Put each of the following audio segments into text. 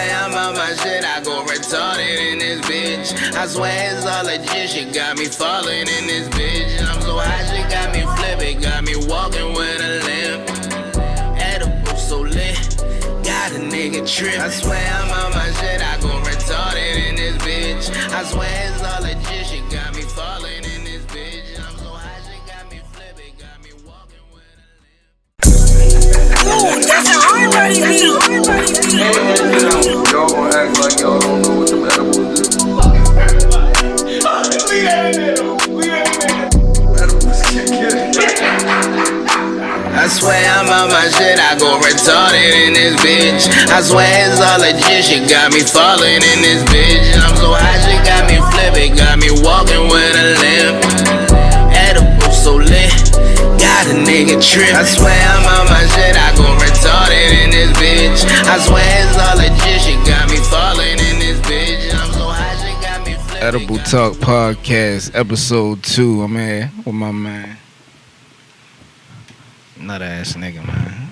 swear I'm on my shit, I go retarded in this bitch. I swear it's all legit, shit got me falling in this bitch. I'm so high, shit got me flipping, got me walking with a limp. Edible so lit, got a nigga tripping. I swear I'm on my shit, I go retarded in this bitch. I swear it's all legit, shit got me falling in this bitch. I'm so high, shit got me flipping, got me walking with a limp. Ooh, that's a HardBody Beazy. Y'all gonna act like y'all don't know what them edibles is. Edibles can't get it. I swear I'm on my shit, I go retarded in this bitch. I swear it's all legit, shit got me falling in this bitch. I'm so high, shit got me flipping, got me walking with a limp. Edible so lit, got a nigga tripping. I swear I'm on my shit, I go retarded in this bitch. I swear it's all legit, shit got me falling in this bitch. I'm so high, shit got me flipping. Edible Talk Podcast, episode 2. I'm here with my man. Nut ass nigga, man.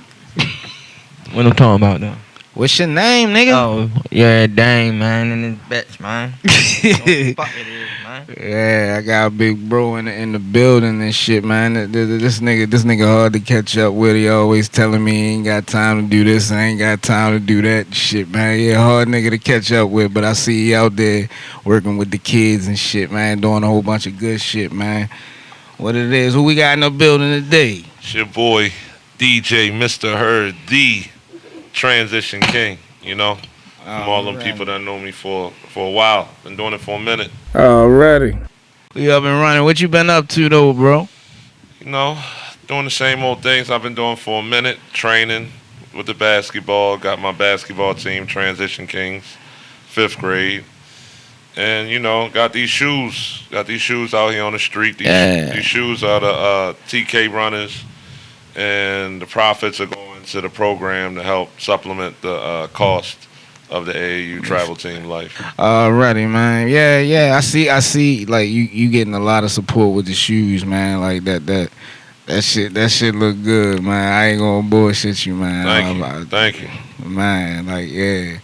What I'm talking about though? What's your name, nigga? Oh, yeah, dang, man, in this bitch, man. What the fuck it is, man? Yeah, I got a big bro in the building and shit, man. This nigga hard to catch up with. He always telling me he ain't got time to do this and ain't got time to do that shit, man. Yeah, hard nigga to catch up with, but I see he out there working with the kids and shit, man, doing a whole bunch of good shit, man. What it is, who we got in the building today? It's your boy, DJ Myzter Hurd, the transition king, you know? From all them people that know me for a while. Been doing it for a minute. Alrighty. We up and running. What you been up to, though, bro? You know, doing the same old things I've been doing for a minute. Training with the basketball. Got my basketball team, Transition Kings, 5th grade. And, you know, got these shoes. Got these shoes out here on the street. These shoes are the TK runners. And the profits are going to the program to help supplement the cost of the AAU travel team life. Alrighty, man. Yeah. I see. Like you getting a lot of support with the shoes, man. Like that shit look good, man. I ain't gonna bullshit you, man. Thank you, man. Like yeah.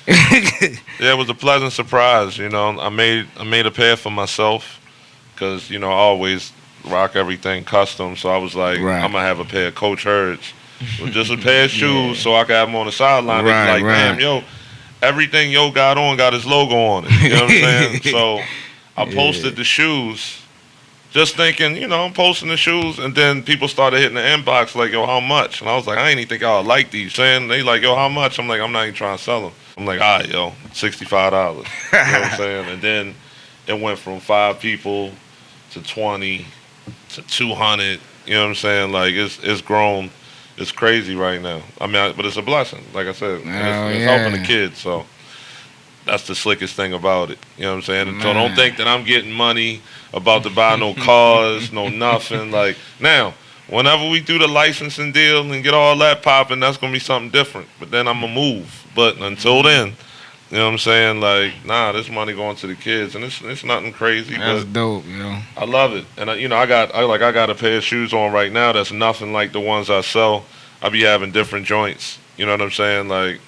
Yeah, it was a pleasant surprise. You know, I made a pair for myself because you know I always rock everything custom. So I was like, I'm gonna have a pair of Coach Hurds, with just a pair of shoes, so I could have them on the sideline. Damn, yo, everything yo got his logo on it. You know what I'm saying? So I posted the shoes, just thinking, you know, I'm posting the shoes, and then people started hitting the inbox like, yo, how much? And I was like, I ain't even think y'all like these. Saying they like, yo, how much? I'm like, I'm not even trying to sell them. I'm like, all right, yo, $65. You know what I'm saying? And then it went from 5 people to 20 to 200. You know what I'm saying? Like it's grown. It's crazy right now. I mean, but it's a blessing. Like I said, it's helping the kids. So that's the slickest thing about it. You know what I'm saying? And so don't think that I'm getting money about to buy no cars, no nothing. Like now, whenever we do the licensing deal and get all that popping, that's gonna be something different. But then I'm gonna move. But until then, you know what I'm saying? Like, nah, this money going to the kids, and it's nothing crazy. That's but dope, yo. I love it, and you know, I got a pair of shoes on right now that's nothing like the ones I sell. I be having different joints. You know what I'm saying? Like,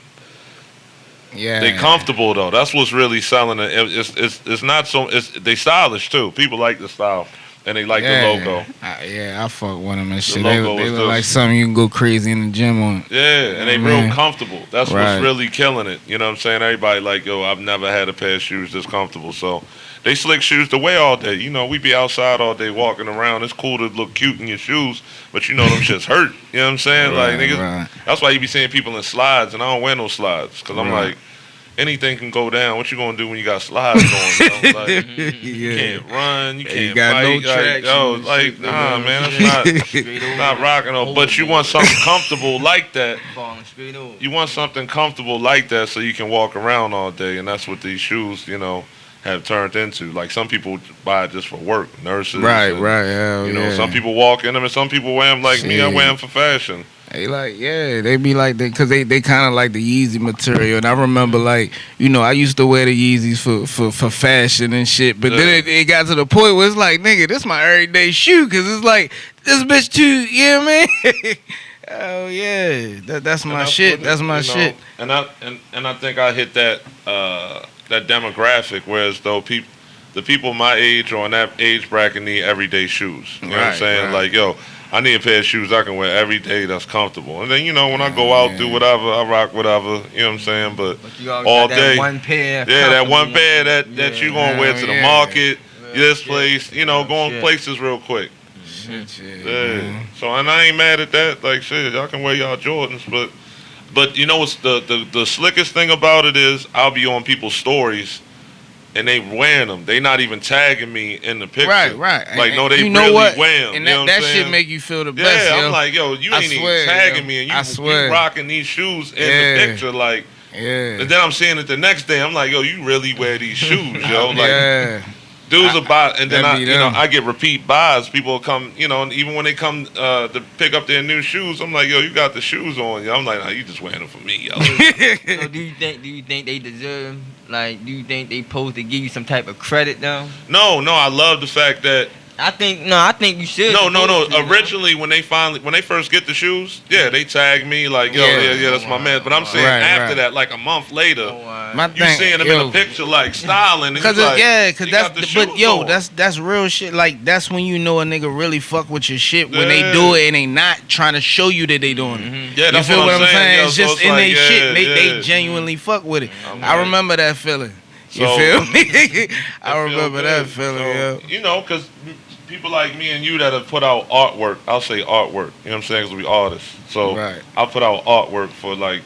yeah, they comfortable though. That's what's really selling it. It's not so. They stylish too. People like the style. And they like the logo. I fuck with them and shit. The They logo is look like something you can go crazy in the gym on. Yeah, and they real comfortable. That's what's really killing it. You know what I'm saying? Everybody like, yo, I've never had a pair of shoes this comfortable. So they slick shoes to wear all day. You know, we be outside all day walking around. It's cool to look cute in your shoes, but you know them shits hurt. You know what I'm saying? Like niggas, that's why you be seeing people in slides, and I don't wear no slides because I'm like, anything can go down. What you gonna do when you got slides on? You know? Like, you can't run. You can't got fight. no traction. Like, nah, man, that's not rocking. But you want something comfortable like that. You want something comfortable like that so you can walk around all day, and that's what these shoes, you know, have turned into. Like some people buy it just for work, nurses. Right. You know, some people walk in them, and some people wear them like me. I wear them for fashion. They like, they be like that because they kind of like the Yeezy material. And I remember, like, you know, I used to wear the Yeezys for fashion and shit. But then it got to the point where it's like, nigga, this my everyday shoe because it's like, this bitch too, you know what I mean? Oh yeah, that's my And shit. what That's my you know, shit. And I think I hit that that demographic, whereas though the people my age or in that age bracket need everyday shoes. You know what I'm Right, saying? right. Like, yo, I need a pair of shoes I can wear every day that's comfortable. And then, when I go out, do whatever, I rock whatever, you know what I'm saying? But you always all got day. that one pair. Yeah, that one comfortable pair that Yeah. you going to wear to the market, this place, going shit. places real quick. Shit, Yeah. man. So, and I ain't mad at that. Like, shit, y'all can wear y'all Jordans, but you know what's the slickest thing about it is I'll be on people's stories and they wearing them. They not even tagging me in the picture. Right. Like, And no, they you know really what? wear them. And you know what that I'm shit saying? make you feel the best. Yeah, yo. I'm like, yo, you I ain't swear, even tagging yo. me, and I you swear. rocking these shoes in Yeah. the picture, like. Yeah. And then I'm seeing it the next day. I'm like, yo, you really wear these shoes, yo? Like, Yeah. dudes about, and then that be them. I get repeat buys. People will come, and even when they come to pick up their new shoes, I'm like, yo, you got the shoes on, yo. I'm like, nah, you just wearing them for me, yo. So do you think they deserve? Like, do you think they supposed to give you some type of credit though? No, I love the fact that. I think you should. No. supposed to, Originally, when they first get the shoes, yeah, they tag me like, yo, yeah, that's my man. But I'm saying Right, after right. that, like a month later, My you seeing them in a picture like styling, and Cause you like, cause you that's got the but shoes yo, on. that's real shit. Like that's when you know a nigga really fuck with your shit when they Yeah. do it and they not trying to show you that they doing it. Yeah, You that's feel what what I'm saying. Yo, It's so just it's in like, they shit. yeah, They yeah. genuinely fuck with it. I'm I like- remember that feeling. You So- feel me? I It feel remember that good. feeling. So, yo. because people like me and you that have put out artwork, I'll say artwork, you know what I'm saying, because we artists. So Right. I'll put out artwork for like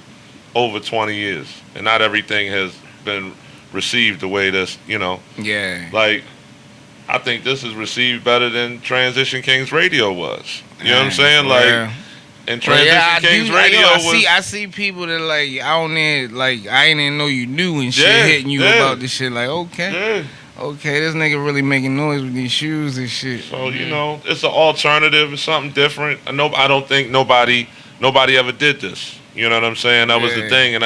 over 20 years, and not everything has been received the way that's, Yeah. like, I think this is received better than Transition Kings Radio was. You know what I'm saying? Like, Yeah. and Well, Transition yeah, I Kings do. Radio was. I see people that like I don't even like I ain't even know you knew and shit Yeah, hitting you yeah. about this shit. Like okay, Yeah. this nigga really making noise with these shoes and shit. So it's an alternative. It's something different. I don't think nobody ever did this. You know what I'm saying? That was the Yeah. thing, and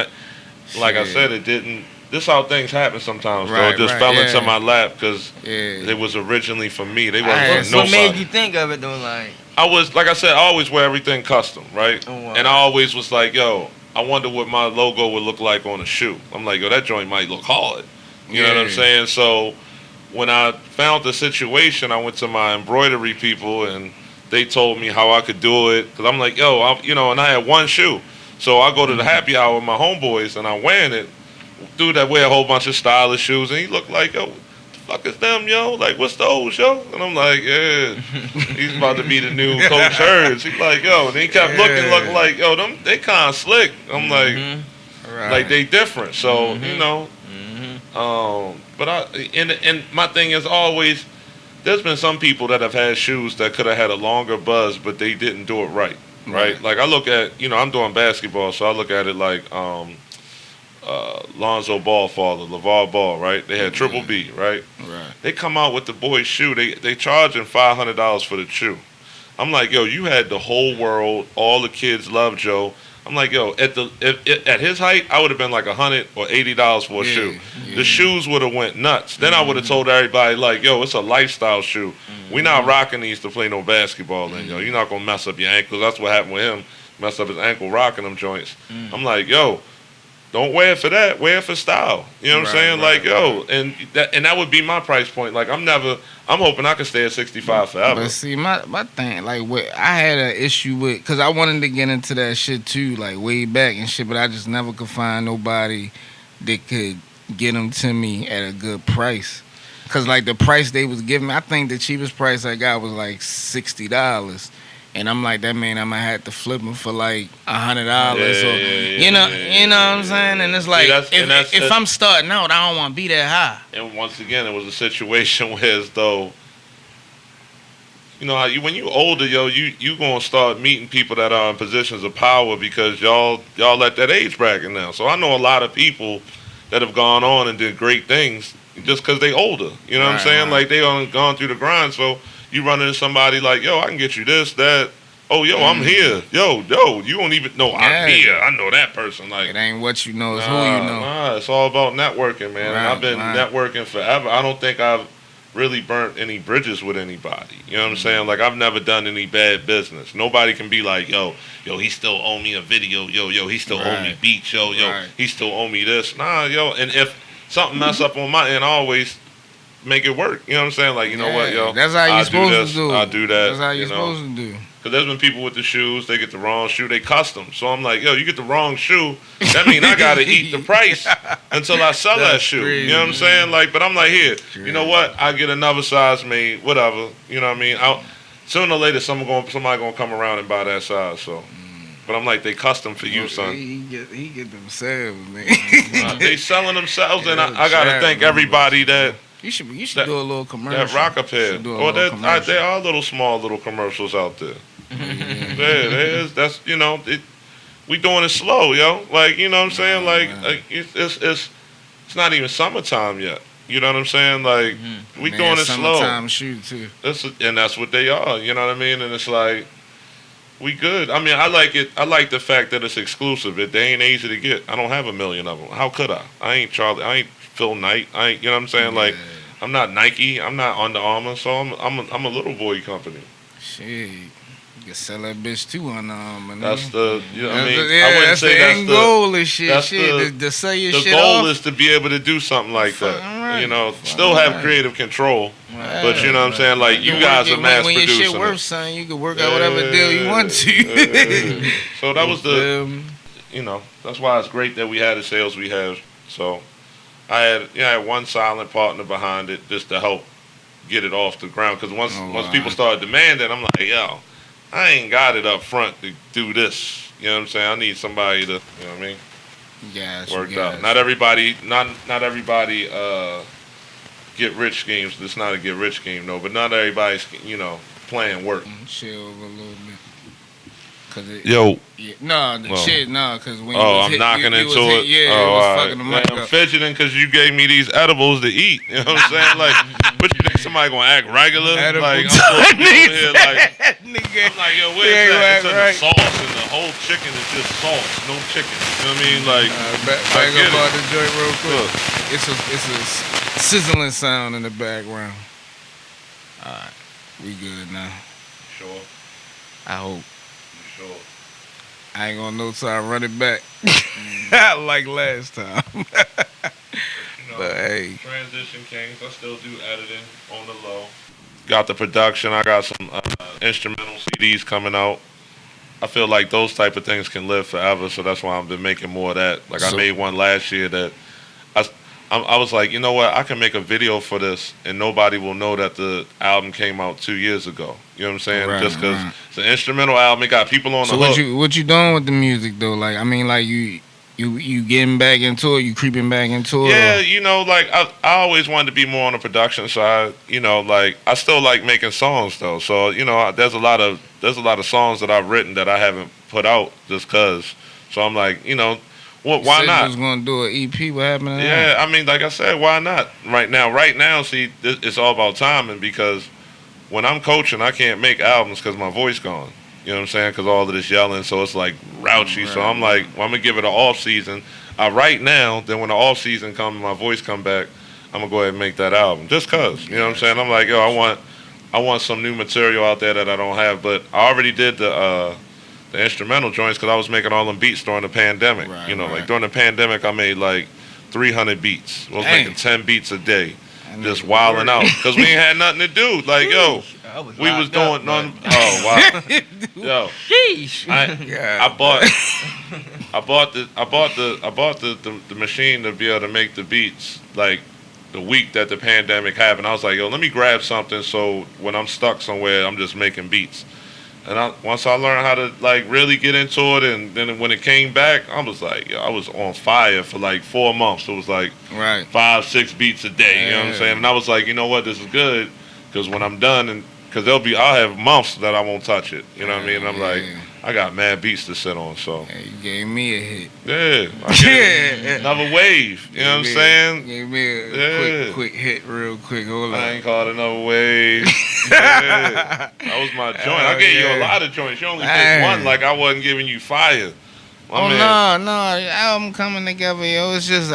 like I Shit. said, it didn't. This how things happen sometimes. Though Right, it just right, fell yeah. into my lap because Yeah. it was originally for me. They Alright, wasn't for What made nobody. you think of it though? Like, I was like I said, I always wear everything custom, right? Oh, wow. And I always was like, yo, I wonder what my logo would look like on a shoe. I'm like, yo, that joint might look hard. You know what I'm Yeah. saying? So when I found the situation, I went to my embroidery people and they told me how I could do it. Cause I'm like, yo, and I had one shoe. So I go to the happy hour with my homeboys and I'm wearing it. Dude that wear a whole bunch of stylish shoes and he looked like, yo, what the fuck is them, yo? Like, what's those, yo? And I'm like, yeah, he's about to be the new Coach Hurd. He's like, yo, and he kept looking like, yo, they kind of slick. I'm Right. like they different. So, but and my thing is always, there's been some people that have had shoes that could have had a longer buzz, but they didn't do it right. Right? Like I look at, I'm doing basketball, so I look at it like Lonzo Ball father, LeVar Ball, right? They had Triple B, right? Right. They come out with the boy's shoe. They charging $500 for the shoe. I'm like, yo, you had the whole world. All the kids loved Joe. I'm like, yo, at his height, I would have been like $100 or $80 for a shoe. Yeah. The shoes would have went nuts. Then I would have told everybody like, yo, it's a lifestyle shoe. We not rocking these to play no basketball in, yo. You're not gonna mess up your ankles. That's what happened with him. Messed up his ankle rocking them joints. I'm like, yo, don't wear it for that. Wear it for style. You know what I'm saying? Right, like, yo, and that would be my price point. Like, I'm hoping I can stay at 65 forever. But see, my thing, like, I had an issue with, because I wanted to get into that shit too, like, way back and shit, but I just never could find nobody that could get them to me at a good price. Because, like, the price they was giving me, I think the cheapest price I got was, like, $60. And I'm like, that mean I might have to flip them for, like, $100. You know what I'm saying? And it's like, if I'm starting out, I don't want to be that high. And once again, it was a situation where as though, how when you older, yo, you gonna start meeting people that are in positions of power because y'all at that age bracket now. So I know a lot of people that have gone on and did great things just because they older. You know what I'm saying? Right. Like they on gone through the grind. So you run into somebody like, yo, I can get you this, that. Oh, yo, I'm here. Yo, you don't even know I'm here. I know that person. Like, it ain't what you know, it's who you know. Nah, it's all about networking, man. And Right, I've been right. networking forever. I don't think I've really burnt any bridges with anybody. You know what I'm saying? Like, I've never done any bad business. Nobody can be like, yo, he still owe me a video. Yo, he still owe me beats. Yo, he still owe me this. Nah, yo. And if something mess up on my end, I always make it work. You know what I'm saying? Like, you know what, yo, that's how you supposed to do. I do that. That's how you supposed to do. Because there's been people with the shoes, they get the wrong shoe, they custom. So I'm like, yo, you get the wrong shoe, that means I got to eat the price until I sell that shoe. Crazy, you know what I'm saying? Like, but I'm like, here, you know what? I get another size made, whatever. You know what I mean? Sooner or later, somebody gonna come around and buy that size. So, but I'm like, they custom for you, son. He get themselves, man. They selling themselves, and I gotta thank everybody that. You should do a little commercial. That rock up here. There are little commercials out there. There is. That's, you know, we doing it slow, yo. Like, you know what I'm saying? Like it's not even summertime yet. You know what I'm saying? Like, we doing it slow. Summertime shoot too. And that's what they are. You know what I mean? And it's like, we good. I mean, I like it. I like the fact that it's exclusive. They ain't easy to get. I don't have 1 million of them. How could I? I ain't Charlie. I ain't Phil Knight. I ain't. You know what I'm saying? Like, I'm not Nike. I'm not Under Armour. So I'm a little boy company. Shit. You can sell that bitch too on That's the, you know what I mean? Yeah, I wouldn't that's say the end goal and shit. That's To sell your shit the goal off. is to be able to do something like that. Right. You know, still have creative control. But you know what I'm saying? Like, you guys are mass when producing. When your shit worth, son, you can work out whatever deal you want to. So that was you know, that's why it's great that we had the sales we have. So I had one silent partner behind it just to help get it off the ground. Because once people started demanding, I'm like, yo, I ain't got it up front to do this. You know what I'm saying? I need somebody to, you know what I mean? Worked out. Not everybody get rich schemes. It's not a get rich scheme, no. But not everybody's, you know, playing work. Chill over a little bit. Yo. Cause when I'm knocking into it. Fucking the mic I'm up. fidgeting because you gave me these edibles to eat. You know what I'm saying? Like, but you think somebody gonna act regular? Like, I'm supposed to be over here like, I'm like, yo, where's that? It's in the sauce, and the whole chicken is just sauce, no chicken. You know what I mean? Like, back up on the joint real quick. It's a sizzling sound in the background. All right, we good now. Sure. I hope. Sure. I ain't gonna know till I run it back. Like last time. You know, but hey. Transition Kings, I still do editing on the low. Got the production. I got some instrumental CDs coming out. I feel like those type of things can live forever, so that's why I've been making more of that. Like, I made one last year that I was like, you know what? I can make a video for this, and nobody will know that the album came out 2 years ago. You know what I'm saying? Just because it's an instrumental album, it got people on the hook. So what you doing with the music though? Like, I mean, like you getting back into it? You creeping back into it? Yeah, you know, like I always wanted to be more on the production side. You know, like I still like making songs though. So you know, there's a lot of songs that I've written that I haven't put out just cause. So I'm like, you know. Well, why not? You was gonna do an EP. What happened? Yeah, I mean, like I said, why not? Right now, see, it's all about timing because when I'm coaching, I can't make albums because my voice gone. You know what I'm saying? Because all of this yelling, so it's like raunchy. So I'm like, well, I'm gonna give it an off season. I write now, then when the off season comes, my voice come back, I'm gonna go ahead and make that album. Just cause, you know what I'm saying? I'm like, yo, I want some new material out there that I don't have, but I already did the instrumental joints because I was making all them beats during the pandemic. Like during the pandemic, I made like 300 beats. I was making 10 beats a day, just wilding out because we ain't had nothing to do. Like, yo, we was doing none. Oh wow, yo, I bought the machine to be able to make the beats like the week that the pandemic happened. I was like, yo, let me grab something so when I'm stuck somewhere, I'm just making beats. And once I learned how to like really get into it, and then when it came back, I was like, yo, I was on fire for like 4 months. It was like 5-6 beats a day. You know what I'm saying? And I was like, you know what, this is good because when I'm done, and because I'll have months that I won't touch it. You know what I mean? And I'm like, I got mad beats to sit on. So you gave me a hit. Yeah, another wave. You know what I'm saying? Gave me a quick hit, real quick. Hold on. I ain't called another wave. That was my joint. I gave you a lot of joints. You only picked one. Like I wasn't giving you fire. No, album coming together, yo. It's just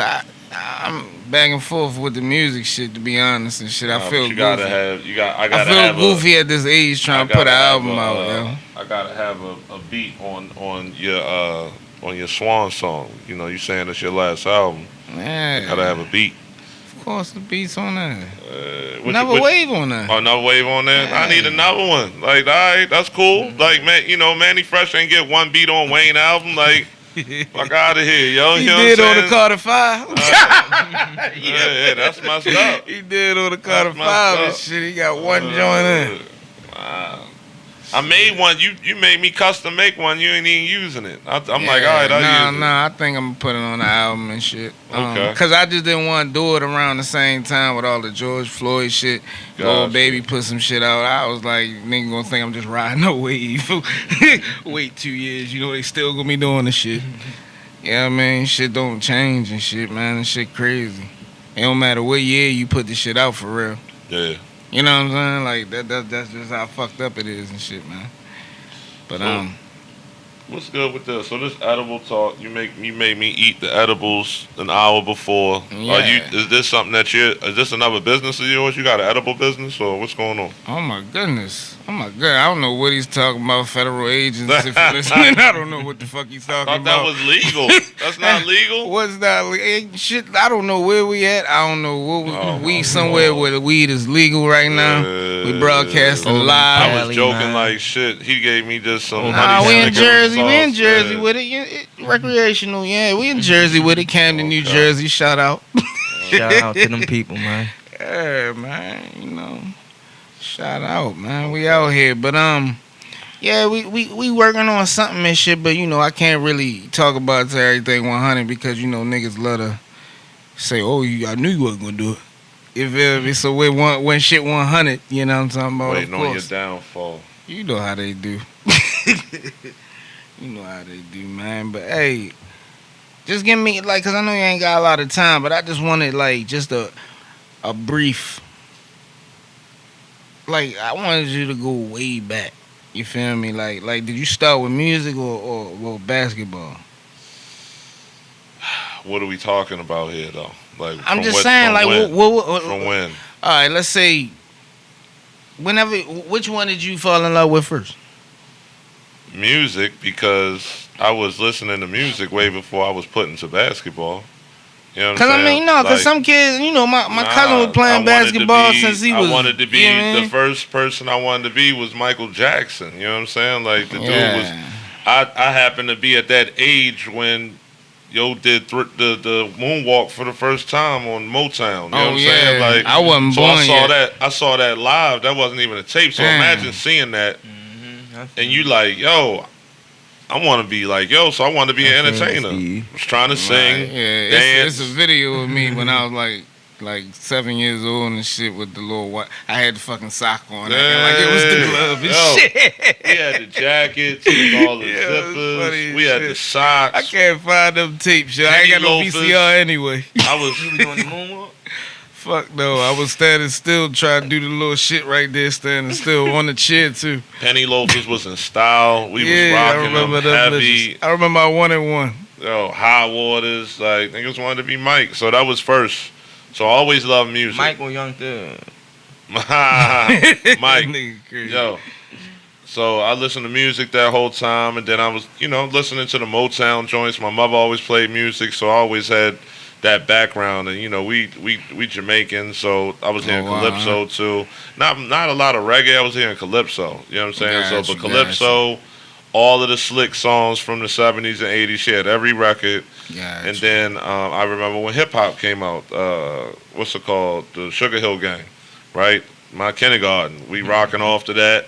I'm back and forth with the music shit, to be honest and shit. I feel you goofy. gotta have. I feel goofy at this age trying to put an album out, yo. I gotta have a beat on your Swan song. You know, you saying it's your last album. Man, I gotta have a beat. Of course, the beats on there. Another wave on there. Oh, another wave on there. I need another one. Like, all right, that's cool. Like, man, you know, Manny Fresh ain't get one beat on Wayne album. Like, fuck out of here, yo. He you know did what I'm on the Carter 5. yeah, that's messed up. He did on the Carter 5 and shit. He got one joint in. Wow. I made one. You made me custom make one. You ain't even using it. I'm like, all right, I'll use it. I think I'm gonna put it on the album and shit. Okay. Cause I just didn't want to do it around the same time with all the George Floyd shit. Old Baby put some shit out. I was like, nigga gonna think I'm just riding a wave. Wait 2 years, you know they still gonna be doing the shit. Yeah, I mean, shit don't change and shit, man. This shit crazy. It don't matter what year you put the shit out for real. Yeah. You know what I'm saying? Like that's just how fucked up it is and shit, man. But what's good with this? So this edible talk, you made me eat the edibles an hour before. Yeah. Is this something is this another business of yours? You got an edible business or what's going on? Oh my goodness. I don't know what he's talking about, federal agents. If you're listening, I don't know what the fuck he's talking I thought about. that was legal. That's not legal. What's not legal? Shit, I don't know where we at. I don't know we somewhere where the weed is legal right now. We broadcasting live. I was joking like shit. He gave me just some. Nah, we in Jersey. We in Jersey with it. Recreational, yeah. We in Jersey with it. Camden, New Jersey. Shout out. Shout out to them people, man. Yeah, man. You know. Shout out, man. We out here, but yeah, we working on something and shit. But you know, I can't really talk about everything 100 because you know niggas love to say, "Oh, I knew you wasn't gonna do it." If so, when shit 100, you know what I'm talking about. Waiting on your downfall. You know how they do. You know how they do, man. But hey, just give me cause I know you ain't got a lot of time, but I just wanted just a brief. I wanted you to go way back. You feel me? Like did you start with music or basketball? What are we talking about here, though? I'm just saying, what, from when? All right, let's say, which one did you fall in love with first? Music, because I was listening to music way before I was put into basketball. You know what I'm saying? Because some kids, you know, my cousin was playing basketball since he was. I wanted to be the first person I wanted to be was Michael Jackson. You know what I'm saying? Like the dude was. I happened to be at that age when Yo did the moonwalk for the first time on Motown. You know what I'm saying? Like I wasn't born yet. I saw that live. That wasn't even a tape. So imagine seeing that, and you like, yo, I want to be like, yo, so I want to be an entertainer. I was trying to sing, dance. It's a video of me when I was like 7 years old and shit with the little white. I had the fucking sock on, like it was the glove and shit. We had the jackets with all the zippers. We had the socks. I can't find them tapes, shit. I ain't got no VCR anyway. You was doing the moonwalk? Fuck no, I was standing still trying to do the little shit right there, standing still on the chair too. Penny loafers was in style. We was rocking them heavy. I remember I wanted one. Yo, high waters, like niggas wanted to be Mike, so that was first. So I always loved music. Mike or Young Thug? Mike, yo. So I listened to music that whole time, and then I was, listening to the Motown joints. My mother always played music, so I always had that background. And we Jamaican, so I was hearing calypso too. Not a lot of reggae. I was hearing calypso. You know what I'm saying? But calypso, all of the slick songs from the 70s and 80s. She had every record. And then I remember when hip hop came out. What's it called? The Sugar Hill Gang, right? My kindergarten. We rocking off to that.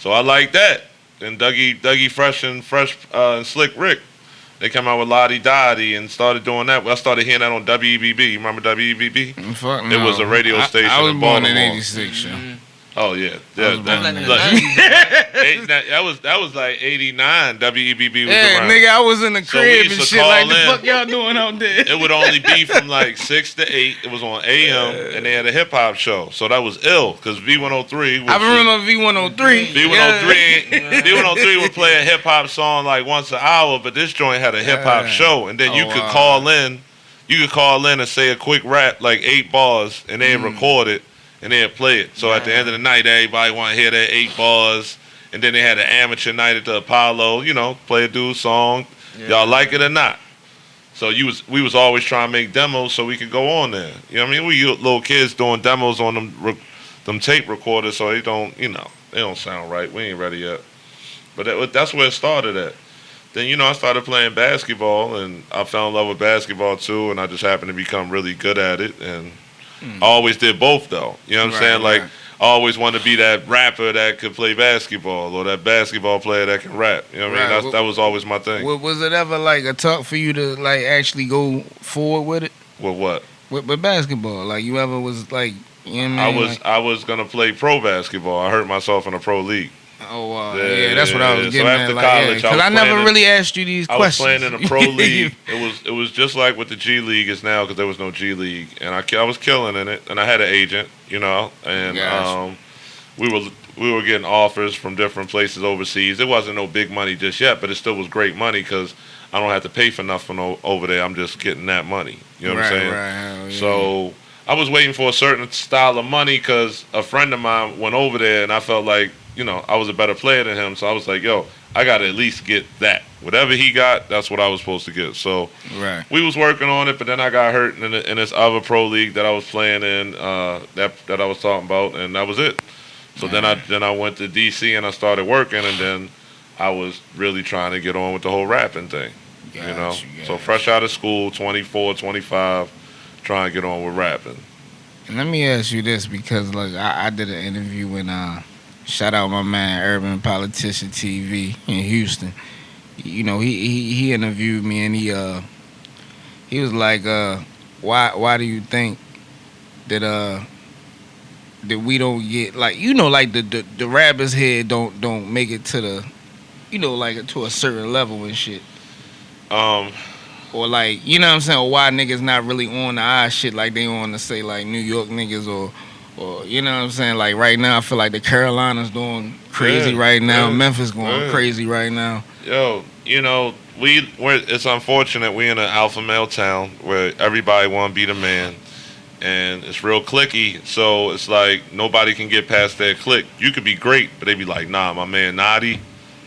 So I like that. Then Dougie Fresh and Slick Rick, they came out with Lottie Dottie and started doing that. I started hearing that on WEBB. You remember WEBB? Fuck no. It was a radio station I was in born Baltimore. in '86. Oh yeah, that was like '89. WEBB was around. Nigga, I was in the crib and shit. Like the fuck y'all doing out there? It would only be from like 6 to 8. It was on AM, and they had a hip hop show. So that was ill because V103. I remember V103. V103 would play a hip hop song like once an hour, but this joint had a hip hop show, and then you could call in you could call in and say a quick rap, like 8 bars, and they'd record it, and they'd play it. So at the end of the night, everybody want to hear that 8 bars, and then they had an amateur night at the Apollo, you know, play a dude's song. Yeah. Y'all like it or not? So we was always trying to make demos so we could go on there. You know what I mean? We little kids doing demos on them tape recorders, so they don't, you know, they don't sound right. We ain't ready yet. But that's where it started at. Then, you know, I started playing basketball, and I fell in love with basketball too, and I just happened to become really good at it. And I always did both, though. You know what I'm saying? Like, I always wanted to be that rapper that could play basketball, or that basketball player that can rap. You know what I mean? That was always my thing. Was it ever like a talk for you to like actually go forward with it? With what? With basketball, like you ever was like, you know what I mean? I was gonna play pro basketball. I hurt myself in a pro league. Oh, yeah, that's what I was getting so after at. College, because I never really asked you these questions. I was playing in a pro league. It was just like what the G League is now, because there was no G League, and I was killing in it. And I had an agent, you know, and we were getting offers from different places overseas. It wasn't no big money just yet, but it still was great money because I don't have to pay for nothing over there. I'm just getting that money. You know what I'm saying? Right. So I was waiting for a certain style of money because a friend of mine went over there, and I felt like, you know, I was a better player than him. So I was like, yo, I got to at least get that. Whatever he got, that's what I was supposed to get. So we was working on it, but then I got hurt in this other pro league that I was playing in, that I was talking about, and that was it. So then I went to DC and I started working, and then I was really trying to get on with the whole rapping thing. So fresh out of school, 24, 25, trying to get on with rapping. And let me ask you this, because like I did an interview when shout out my man Urban Politician TV in Houston. You know, he interviewed me, and he was like, why do you think that we don't get, like, you know, like the rappers here don't make it to the, you know, like to a certain level and shit. Or like, you know what I'm saying, or why niggas not really on the eye shit like they on to say like New York niggas or you know what I'm saying, like right now I feel like the Carolinas doing crazy right now, Memphis going crazy right now. Yo, you know, it's unfortunate we in an alpha male town where everybody want to be the man, and it's real clicky, so it's like nobody can get past that click. You could be great, but they be like, nah, my man Nadi,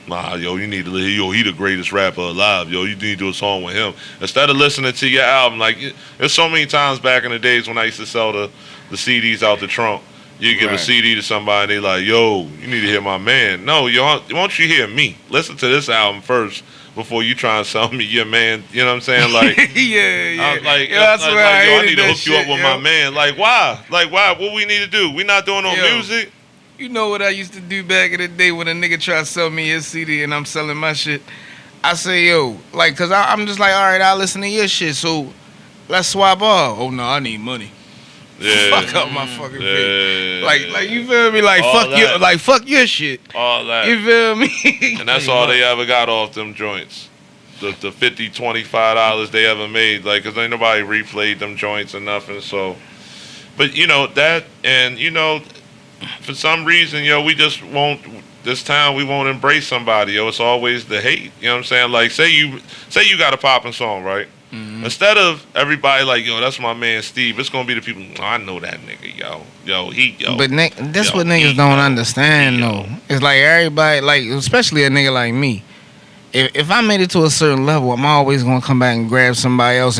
nah, yo, you need to, yo, he the greatest rapper alive, yo, you need to do a song with him. Instead of listening to your album, like, there's so many times back in the days when I used to sell the CDs out the trunk, you give a CD to somebody and they like, yo, you need to hear my man. No, yo, why don't you hear me? Listen to this album first before you try and sell me your man. You know what I'm saying? Like, I need to hook you up with my man. Like, why? What we need to do? We not doing no music. You know what I used to do back in the day when a nigga try to sell me his CD and I'm selling my shit? I say, yo, like, cause I'm just like, all right, I'll listen to your shit, so let's swap off. Oh no, I need money. Yeah. Fuck up my fucking face. Like you feel me? Like fuck your shit. All that. You feel me? And that's all they ever got off them joints. The $50, $25 they ever made, like, cause ain't nobody replayed them joints or nothing. So, but you know that, and you know, for some reason, yo, we just won't. This town, we won't embrace somebody, yo. It's always the hate. You know what I'm saying? Like, say you got a popping song, right? Mm-hmm. Instead of everybody like, yo, that's my man Steve, it's gonna be the people, oh, I know that nigga, yo. But that's what niggas don't understand, though. It's like everybody, like, especially a nigga like me. If I made it to a certain level, I'm always gonna come back and grab somebody else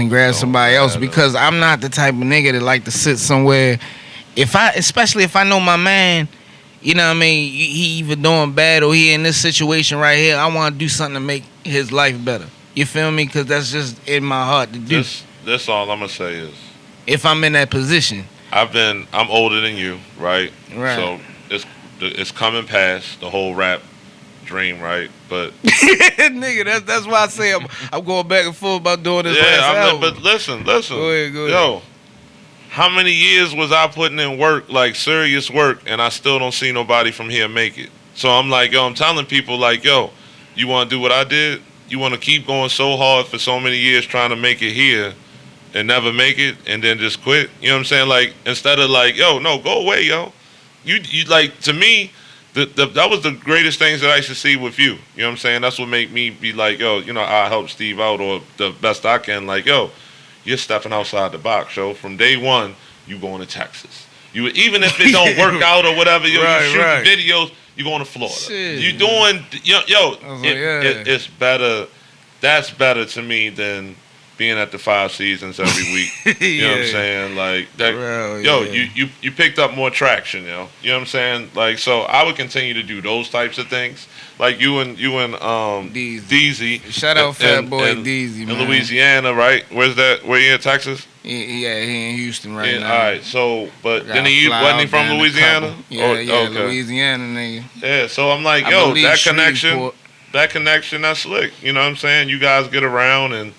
because I'm not the type of nigga that like to sit somewhere. Especially if I know my man, you know what I mean, he either doing bad or he in this situation right here, I want to do something to make his life better. You feel me? Because that's just in my heart to do. This all I'm gonna say is, if I'm in that position, I'm older than you, right? So it's coming past the whole rap dream, right? But nigga, that's why I say I'm going back and forth about doing this. But listen. Go ahead. Yo, how many years was I putting in work, like serious work, and I still don't see nobody from here make it? So I'm like, yo, I'm telling people like, yo, you want to do what I did? You want to keep going so hard for so many years trying to make it here and never make it and then just quit? You know what I'm saying? Like, instead of like, yo, no, go away, yo. You like, to me, that was the greatest things that I used to see with you. You know what I'm saying? That's what made me be like, yo, you know, I help Steve out or the best I can. Like, yo, you're stepping outside the box, yo. From day one, you going to Texas. You even if it don't work out or whatever, yo, you shoot videos. You going to Florida. Shit. You doing it's better. That's better to me than being at the 5 seasons every week. You know what I'm saying? Like that. You picked up more traction, yo. You know what I'm saying? Like, so I would continue to do those types of things. Like you and Deezy. Shout out Fat Boy Deezy, man. In Louisiana, right? Where's that? Where you in Texas? Yeah, he in Houston right now. All right, so but then wasn't he from Louisiana? Louisiana nigga. Yeah, so I'm like, yo, that connection, that's slick. You know what I'm saying? You guys get around and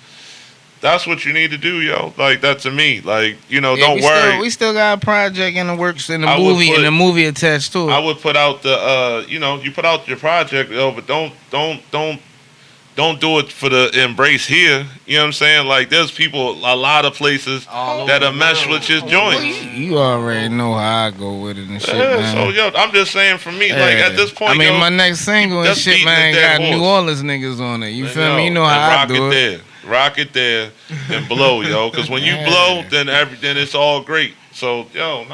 that's what you need to do, yo. Like that to me. Like, you know, don't worry. We still got a project in the works in the movie and the movie attached to it. I would put out the you put out your project, yo, but don't do it for the embrace here. You know what I'm saying? Like there's people a lot of places that'll mesh with your joints. You already know how I go with it and shit, man. So yo, I'm just saying for me, like at this point, my next single and shit, man, got New Orleans niggas on it. You feel me? You know how I do it. Rock it there and blow, yo. Because when you blow, then it's all great. So, yo,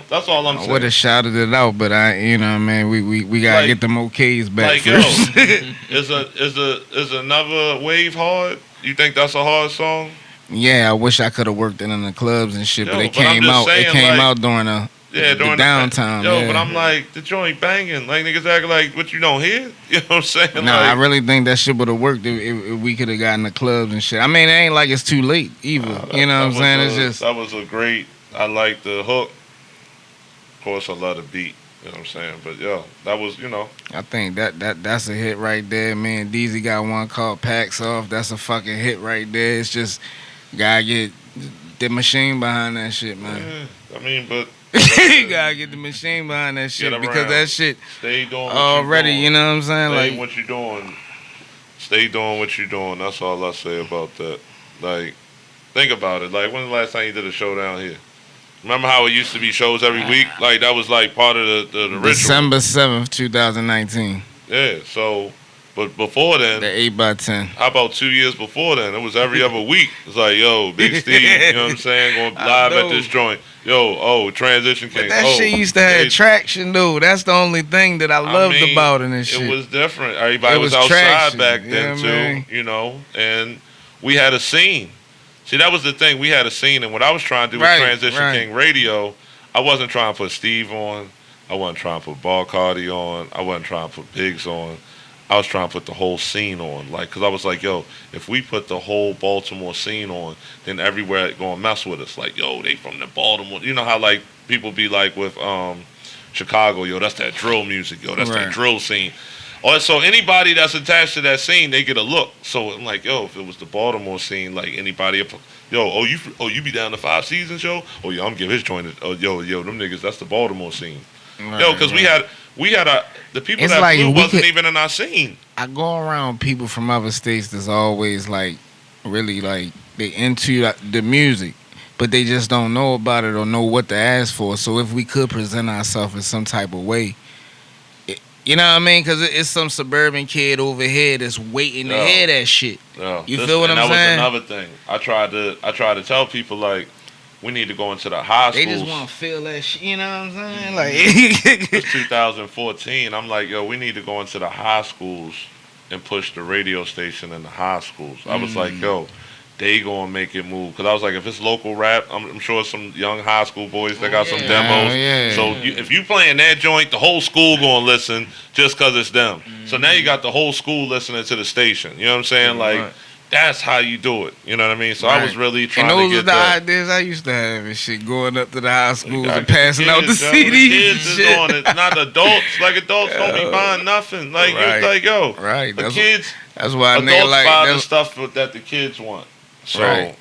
that's all I'm saying. I would have shouted it out, but you know what I mean? We gotta get them OKs back first. Is another wave hard? You think that's a hard song? Yeah, I wish I could have worked it in the clubs and shit, but it came out during the downtime. But I'm like, the joint banging. Like, niggas acting like, what you don't hear? You know what I'm saying? Nah, I really think that shit would have worked if we could have gotten the clubs and shit. I mean, it ain't like it's too late either. You know what I'm saying? It's just... That was a great... I like the hook. Of course, I love the beat. You know what I'm saying? But, that was, I think that's a hit right there. Me and Deezy got one called Packs Off. That's a fucking hit right there. It's just... Gotta get the machine behind that shit, man. Yeah, I mean, but... you gotta get the machine behind that shit because that shit stay doing what already, doing. You know what I'm saying? Stay what you doing. Stay doing what you're doing. That's all I say about that. Like, think about it. Like, when's the last time you did a show down here? Remember how it used to be shows every week? Like, that was like part of the ritual. December 7th, 2019. Yeah, so... But before then, the 8x10. How about 2 years before then? It was every other week. It's like, yo, Big Steve, you know what I'm saying? Going live at this joint. Yo, Transition King. But that shit used to have traction, though. That's the only thing that I loved about it and shit. It was different. Everybody was outside traction, back then, too, and we had a scene. See, that was the thing. We had a scene, and what I was trying to do with Transition King Radio, I wasn't trying to put Steve on. I wasn't trying to put Ball Cardi on. I wasn't trying to put Biggs on. I was trying to put the whole scene on, like, because I was like, yo, if we put the whole Baltimore scene on, then everywhere going to mess with us. Like, yo, they from the Baltimore. You know how, like, people be like with Chicago, yo, that's that drill music, yo, that's that drill scene. So anybody that's attached to that scene, they get a look. So I'm like, yo, if it was the Baltimore scene, like anybody, you be down the 5 seasons, yo? Oh, yeah, I'm gonna give his joint. Yo, them niggas, that's the Baltimore scene. Yo, because we had the people that flew wasn't even in our scene. I go around people from other states that's always like, really like, they into the music, but they just don't know about it or know what to ask for. So if we could present ourselves in some type of way, you know what I mean? Because it's some suburban kid over here that's waiting to hear that shit. You feel what I'm saying? That was another thing. I tried to tell people, like, we need to go into the high schools. They just want to feel that shit, you know what I'm saying? Like, it's 2014. I'm like, yo, we need to go into the high schools and push the radio station in the high schools. I was like, yo, they gonna make it move. Because I was like, if it's local rap, I'm sure some young high school boys that got some demos. So if you playing that joint, the whole school gonna listen just because it's them. So now you got the whole school listening to the station. You know what I'm saying? Like, that's how you do it. You know what I mean? So I was really trying to get that. And those are the ideas I used to have and shit, going up to the high schools and passing out the CDs. The kids is on it, not adults. Like, adults don't be buying nothing. Like, it's like, yo, the kids, that's why adults buy the stuff that the kids want. So,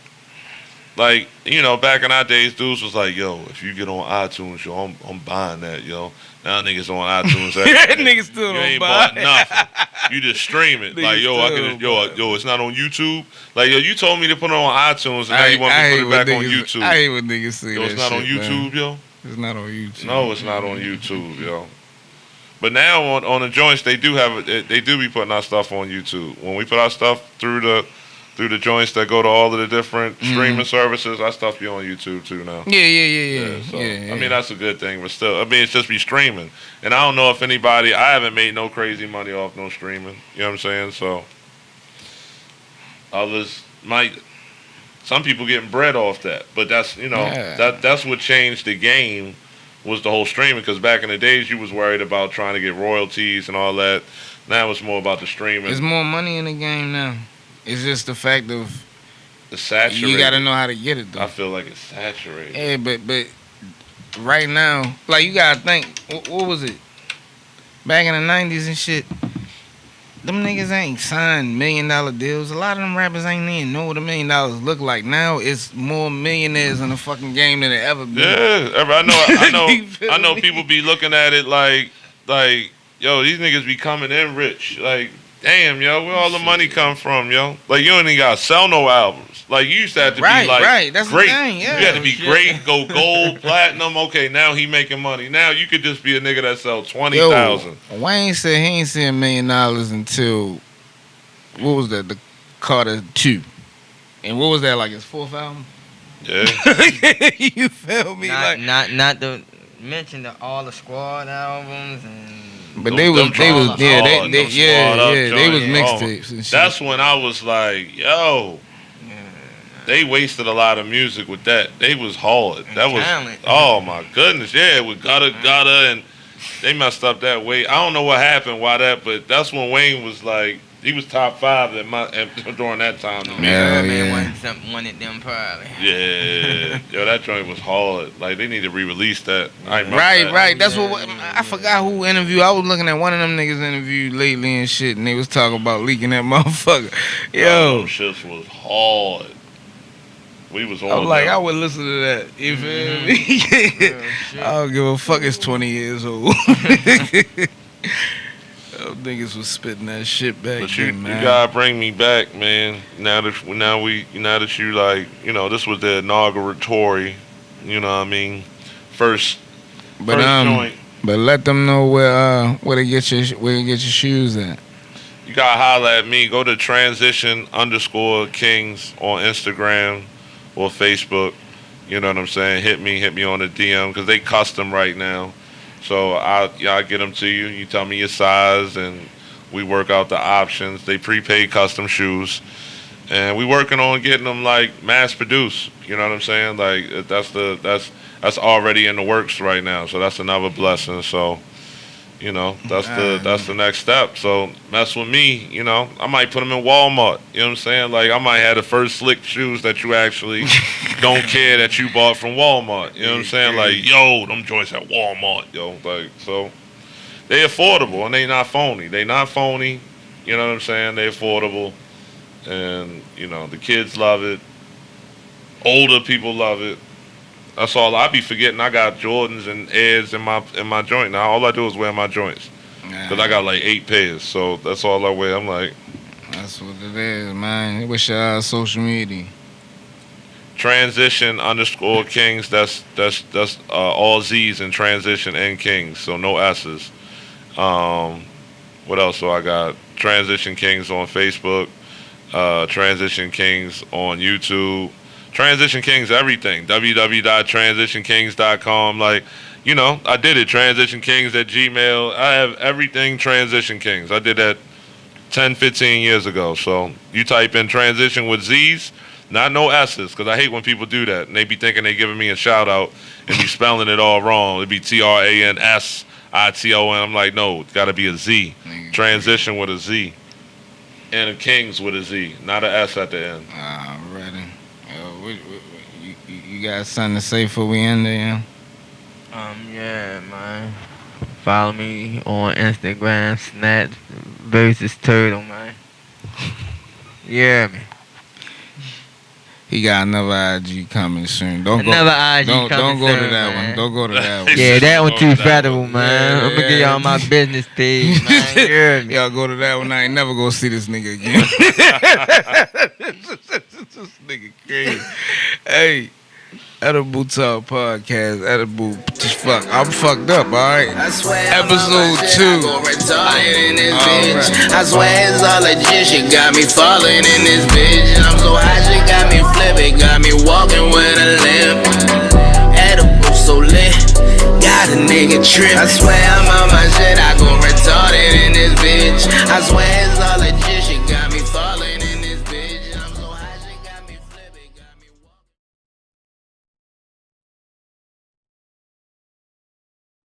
like, you know, back in our days, dudes was like, yo, if you get on iTunes, yo, I'm buying that, yo. Now niggas on iTunes, niggas still you don't ain't buy bought nothing. You just stream it. Like, yo, yo, it's not on YouTube. Like, yo, you told me to put it on iTunes, and now you want me to put it back on YouTube. I hate when niggas say that. Yo, it's not on YouTube, yo. It's not on YouTube. No, it's not on YouTube, yo. But now on the joints, they do be putting our stuff on YouTube. When we put our stuff through the through the joints that go to all of the different streaming services. I stuff you on YouTube too now. Yeah. So I mean that's a good thing, but still, I mean it's just be streaming, and I don't know if anybody. I haven't made no crazy money off no streaming. You know what I'm saying? So others might. Some people getting bread off that, but that's that's what changed the game was the whole streaming. Because back in the days, you was worried about trying to get royalties and all that. Now it's more about the streaming. There's more money in the game now. It's just the fact of it's saturated. You got to know how to get it though. I feel like it's saturated. Yeah, but right now, like you got to think, what was it? Back in the 90s and shit, them niggas ain't signed $1 million deals. A lot of them rappers ain't even know what $1 million look like. Now it's more millionaires in the fucking game than it ever been. Yeah, I know people be looking at it like, yo, these niggas be coming in rich. Like, damn, yo, where all the money come from, yo? Like, you ain't even gotta sell no albums. Like, you used to have to be like, that's great. The thing, yeah. You had to be great, go gold, platinum. Okay, now he making money. Now you could just be a nigga that sell 20,000. Wayne said he ain't seen $1 million until what was that? The Carter 2, and what was that? Like his 4th album? Yeah. You feel me? Not to mention all the Squad albums and. But they was mixtapes and shit. That's when I was like, yo, they wasted a lot of music with that. They was hard. That was talent. Oh my goodness, yeah, with Gutter and they messed up that way. I don't know what happened, why that, but that's when Wayne was like, he was top 5 during that time. Man wanted them probably. Yeah, yo, that joint was hard. Like they need to re-release that. Right. That's what I forgot who interviewed. I was looking at one of them niggas interviewed lately and shit, and they was talking about leaking that motherfucker. Yo, those shits was hard. We was on. I'm like, I would listen to that. You feel me? I don't give a fuck. It's 20 years old. Niggas was spitting that shit back then, man. You gotta bring me back, man. Now that you like, this was the inauguratory, you know what I mean? First joint. But let them know where to get your shoes at. You gotta holler at me. Go to transition_kings on Instagram or Facebook. You know what I'm saying? Hit me on the DM because they custom right now. So I'll get them to you. You tell me your size, and we work out the options. They prepaid custom shoes, and we working on getting them like mass produced. You know what I'm saying? Like that's already in the works right now. So that's another blessing. So that's the next step. So mess with me. I might put them in Walmart. You know what I'm saying? Like I might have the first slick shoes that you actually don't care that you bought from Walmart. You know what I'm saying? Like, yo, them joints at Walmart, yo. Like, so they affordable and they not phony. They not phony. You know what I'm saying? They affordable, and the kids love it. Older people love it. That's all I be forgetting. I got Jordans and Airs in my joint now. All I do is wear my joints because I got like 8 pairs. So that's all I wear. I'm like, that's what it is, man. What's your social media? Transition_kings. That's all Z's and transition and kings. So no S's. What else? So I got Transition Kings on Facebook. Transition Kings on YouTube. Transition Kings everything. www.transitionkings.com. Like, I did it. Transition Kings at Gmail. I have everything Transition Kings. I did that 10, 15 years ago. So you type in transition with Z's, not no S's, because I hate when people do that. And they be thinking they giving me a shout out and be spelling it all wrong. It'd be TRANSITON. I'm like, no, it's got to be a Z. Transition with a Z. And a Kings with a Z, not an S at the end. Alrighty. You got something to say before we end there? Yeah, man. Follow me on Instagram, Snap versus Turtle, man. Yeah, man. He got another IG coming soon. Don't go to to that one. Don't go to that one. Yeah, that one too federal, man. I'm gonna give y'all my business page, man. Yeah, y'all go to that one. I ain't never gonna see this nigga again. This nigga crazy. Hey, Edible Talk Podcast. Edible. Fuck. I'm fucked up, alright? Episode 2. Retarded in this bitch. I swear it's all legit. She got me falling in this bitch. I'm so high, she got me flipping. Got me walking with a limp. Edible so lit. Got a nigga trip. I swear I'm on my shit. I go retarded in this bitch. I swear it's